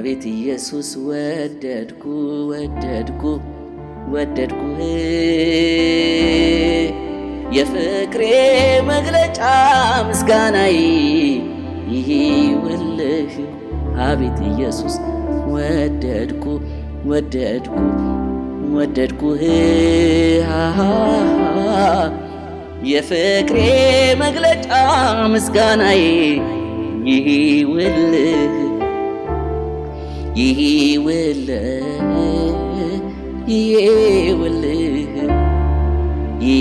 አቤት ኢየሱስ ወደድኩ ወደድኩ ወደድኩህ የፍቅሬ መግለጫ ምስጋናዬ ይሁንልህ አቤት ኢየሱስ ወደድኩ ወደድኩ ወደድኩህ የፍቅሬ መግለጫ ምስጋናዬ ይሁንልህ ይሁንልህ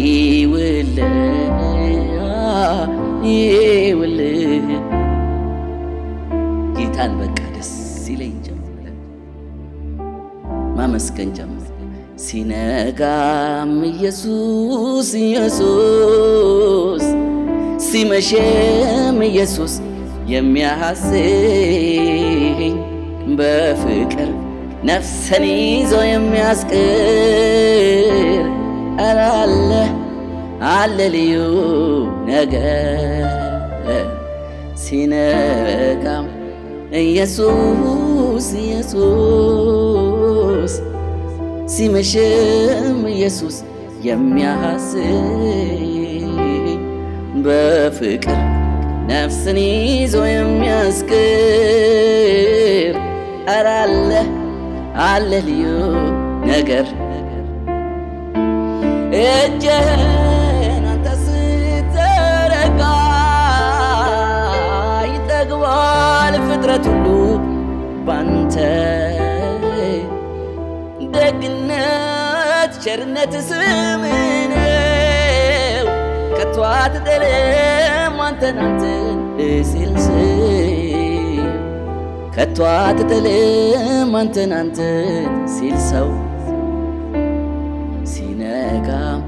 ይሁንልህ ይሁንልህ ጌታን በቃ ደስ ይለኝ ጀመረ ማመስገን ጀመረ ሲነጋም ኢየሱስ ኢየሱስ ሲመሽም ኢየሱስ የሚያሐስኝ በፍቅር ነፍስን ይዞ የሚያስቅር አለ ልዩ ነገር ሲነጋም ኢየሱስ ኢየሱስ ሲመሽም ኢየሱስ የሚያሐስኝ በፍቅር ነፍስን ይዞ የሚያስቅር አለ ልዩ ነገር እጅህን አንተ ስትዘረጋ ይጠግባል ፍጥረት ሁሉ ባንተ ደግነት ቸርነት ስምህ ነው ከቶ አትጥልም አንተን ሲል ከቶ አትጥልም አንተን ሲል ሰው ሲነጋም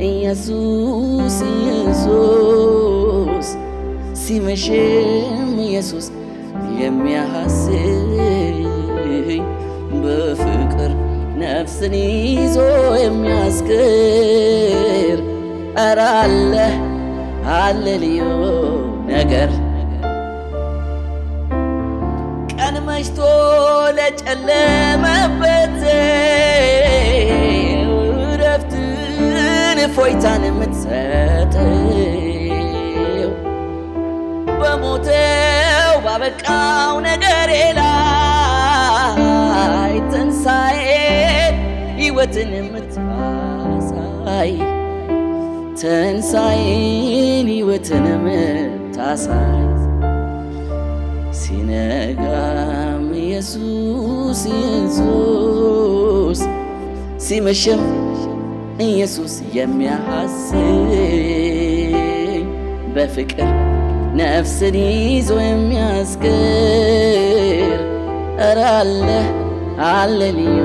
ኢየሱስ ኢየሱስ ሲመሽም ኢየሱስ የሚያሐስኝ በፍቅር ነፍስን ይዞ የሚያስቅር አለ ልዩ ነገር ቀን መሽቶ ለጨለመበት እረፍትን እፎይታን የምትሰጠው በሞተው ባበቃው ነገሬ ላይ ትንሣኤ ሕይወትን የምታሳይ ትንሣኤን ሕይወትን የምታሳይ ሲነጋም ኢየሱስ ኢየሱስ ሲመሽም ኢየሱስ የሚያሐስኝ በፍቅር ነፍስን ይዞ የሚያስቅር አለ ልዩ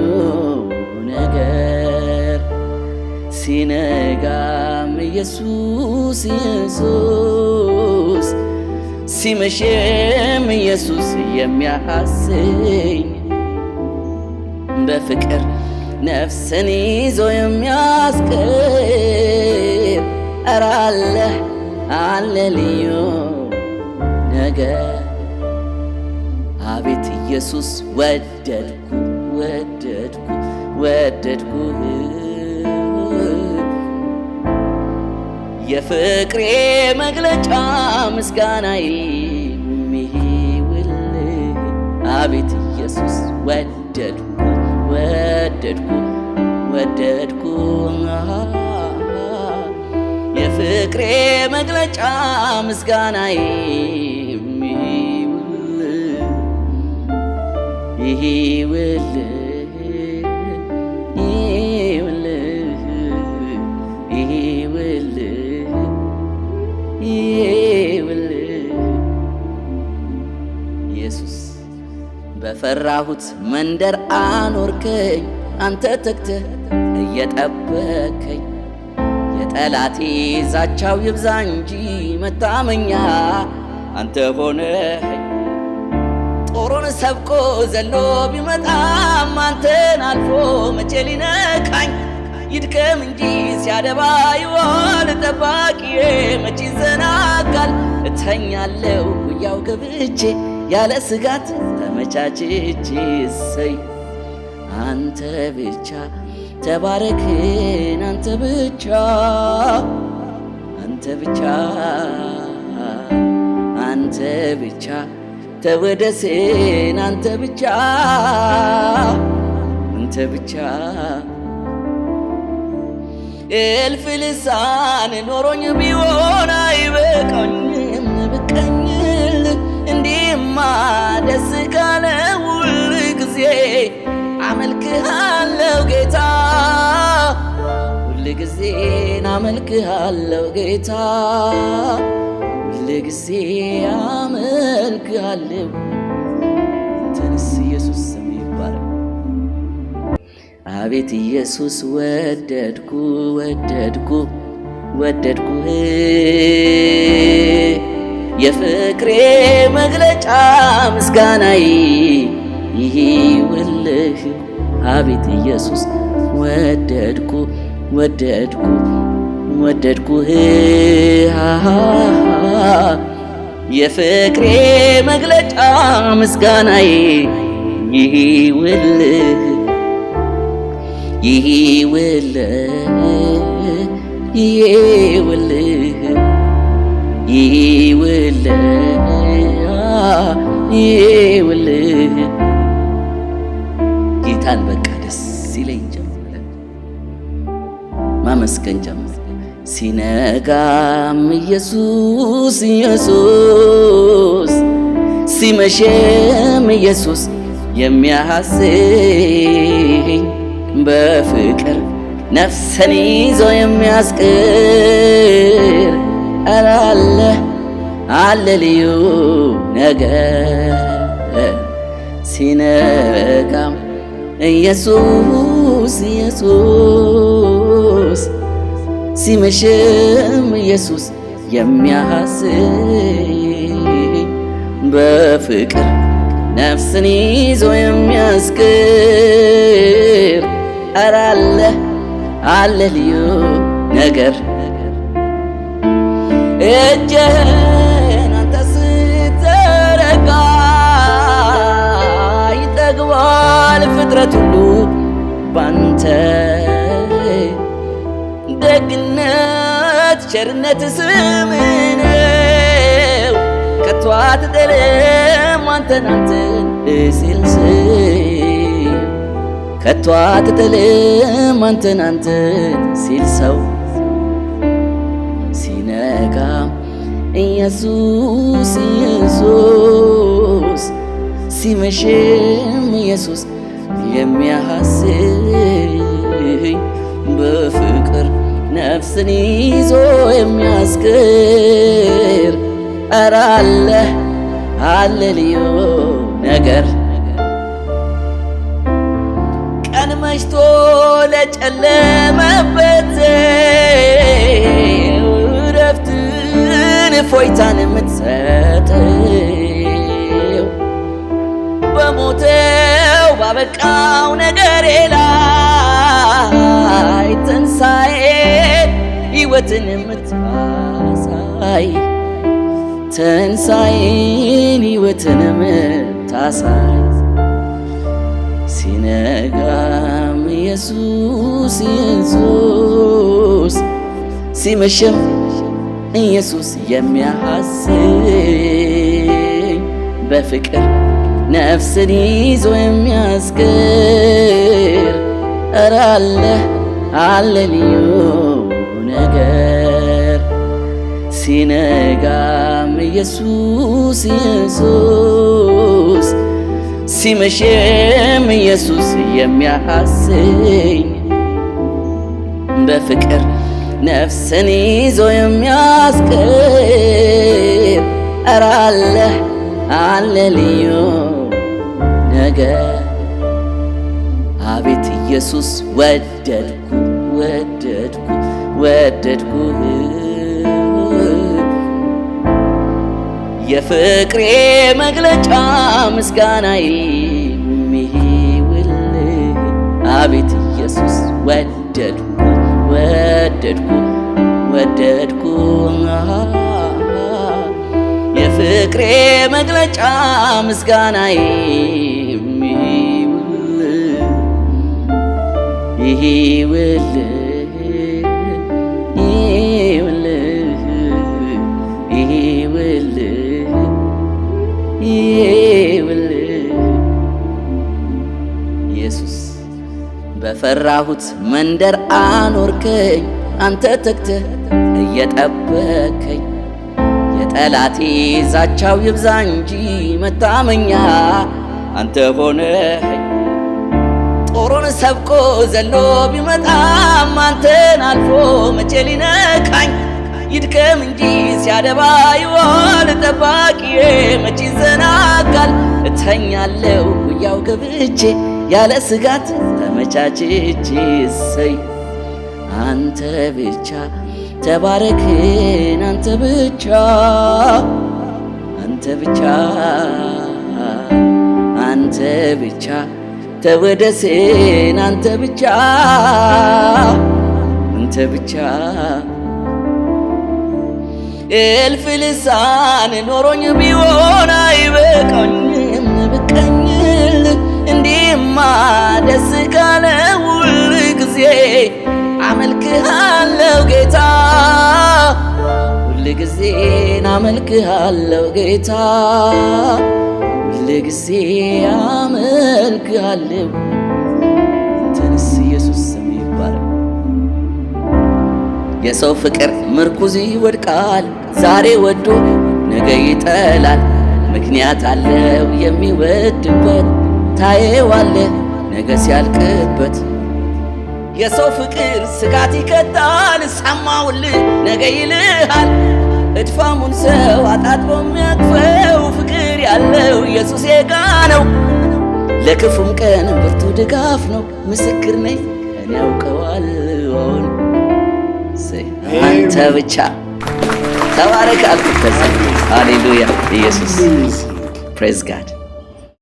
ነገር ሲነጋም ኢየሱስ ኢየሱስ ሲመሽም ኢየሱስ የሚያሐስኝ በፍቅር ነፍስን ይዞ የሚያስቅር አለ ልዩ ነገር አቤት ኢየሱስ ወደድኩ ወደድኩ ወደድኩህ የፍቅሬ መግለጫ ምስጋናዬ ይሁንልህ አቤት ኢየሱስ ወደድኩ ወደድኩ ወደድኩ የፍቅሬ መግለጫ ምስጋናዬ ይሁንልህ ኢየሱስ በፈራሁት መንደር አኖርከኝ አንተ ተግተህ እየጠበከኝ የጠላቴ ዛቻው ይብዛ እንጂ መታመኛ አንተ ሆነኸኝ ጦሩን ሰብቆ ዘሎ ቢመጣም አንተን አልፎ መቼ ሊነካኝ ይድከም እንጂ ሲያደባ ይዋል ጠባቂዬ መቼ ይዘናጋል እተኛለሁ ጉያው ገብቼ ያለ ስጋት ተመቻችቼ እሰይ አንተ ብቻ ተባረክን አንተ ብቻ አንተ ብቻ አንተ ብቻ ተወደስን አንተ ብቻ አንተ ብቻ እልፍ ልሳን ኖሮኝ ቢሆን አይበቃኝም ብቀኝል እንዲህማ ደስ ካለ ሁል ጊዜ አመልክሃለሁ ጌታ ሁል ጊዜ አመልክሃለሁ ጌታ ሁል ጊዜ አመልክሃለሁ አንተንስ ኢየሱስ ስም ይባረክ። አቤት ኢየሱስ ወደድኩ ወደድኩ ወደድኩህ የፍቅሬ መግለጫ ምስጋናዬ ይሁንልህ። አቤት ኢየሱስ ወደድኩ ወደድኩ ወደድኩህ የፍቅሬ መግለጫ ምስጋናዬ ይሁንልህ ይሁንልህ ይሁንልህ ይሁንልህ ጌታን በቃ ደስ ይለኝ ጀመረ ማመስገን ጀመረ። ሲነጋም ኢየሱስ ኢየሱስ ሲመሽም ኢየሱስ የሚያሐስኝ በፍቅር ነፍሰን ይዞ የሚያስቅር አለ ልዩ ነገር ሲነጋም ኢየሱስ ኢየሱስ ሲመሽም ኢየሱስ የሚያሐስኝ በፍቅር ነፍስን ይዞ የሚያስቅር አለ ልዩ ነገር እጅህን አንተ ስትዘረጋ ይጠግባል ፍጥረት ሁሉ ባንተ ደግነት ቸርነት ስምህ ነው ከቶ አትጥልም አንተን ሲል ስም ከቶ አትጥልም አንተን ሲል ሰው ሲነጋም ኢየሱስ ኢየሱስ ሲመሽም ኢየሱስ የሚያሐስኝ በፍቅር ነፍስን ይዞ የሚያስቅር አለ ልዩ ነገር ቀን መሽቶ ለጨለመበት እረፍትን እፎይታን የምትሰጠው በሞተው ባበቃው ነገሬ ላይ ትንሣኤ ሕይወትን የምታሳይ ትንሣኤን ሕይወትን የምታሳይ ሲነጋም ኢየሱስ ኢየሱስ ሲመሽም ኢየሱስ የሚያሐስኝ በፍቅር ነፍስን ይዞ የሚያስቅር አለ ልዩ ነገር ሲነጋም ኢየሱስ ኢየሱስ ሲመሽም ኢየሱስ የሚያሐስኝ በፍቅር ነፍስን ይዞ የሚያስቅር አለ ልዩ ነገር አቤት ኢየሱስ ወደድኩ ወደድኩ ወደድኩህ የፍቅሬ መግለጫ ምስጋናዬ ይሁንልህ። አቤት ኢየሱስ ወደድኩ ወደድኩ ወደድኩ ፍቅሬ መግለጫ ምስጋናዬ ኢየሱስ በፈራሁት መንደር አኖርከኝ አንተ ተግተህ እየጠበከኝ የጠላቴ ዛቻው ይብዛ እንጂ መታመኛ አንተ ሆነኸኝ ጦሩን ሰብቆ ዘሎ ቢመጣም አንተን አልፎ መቼ ሊነካኝ ይድከም እንጂ ሲያደባ ይዋል ጠባቂዬ መቼ ይዘናጋል እተኛለሁ ጉያው ገብቼ ያለ ስጋት ተመቻችቼ እሰይ አንተ ብቻ ተባረክን አንተ ብቻ አንተ ብቻ አንተ ብቻ ተወደስን አንተ ብቻ አንተ ብቻ እልፍ ልሳን ኖሮኝ ቢሆን አይበቃኝም ብቀኝል እንዲህማ ደስ ካለ ሁል ጊዜ አመልክሃለሁ ጌታ ሁል ጊዜ አመልክሃለሁ ጌታ ሁል ጊዜ አመልክሃለሁ አንተንስ ኢየሱስ ስም ይባረክ። የሰው ፍቅር ምርኩዝ ይወድቃል ዛሬ ወዶ ነገ ይጠላል ምክንያት አለው የሚወድበት ታየዋለህ ነገ ሲያልቅበት የሰው ፍቅር ስጋት ይከታል ሰማውልህ ነገ ይልሃል እድፋሙን ሰው አጣጥቦ የሚያቅፈው ፍቅር ያለው ኢየሱስ ጋ ነው ለክፉም ቀን ብርቱ ድጋፍ ነው ምስክር ነኝ እኔ ያውቀዋለሁ አንተ ብቻ ተባረክ አልኩት። ሃሌሉያ ኢየሱስ ፕሬዝ ጋድ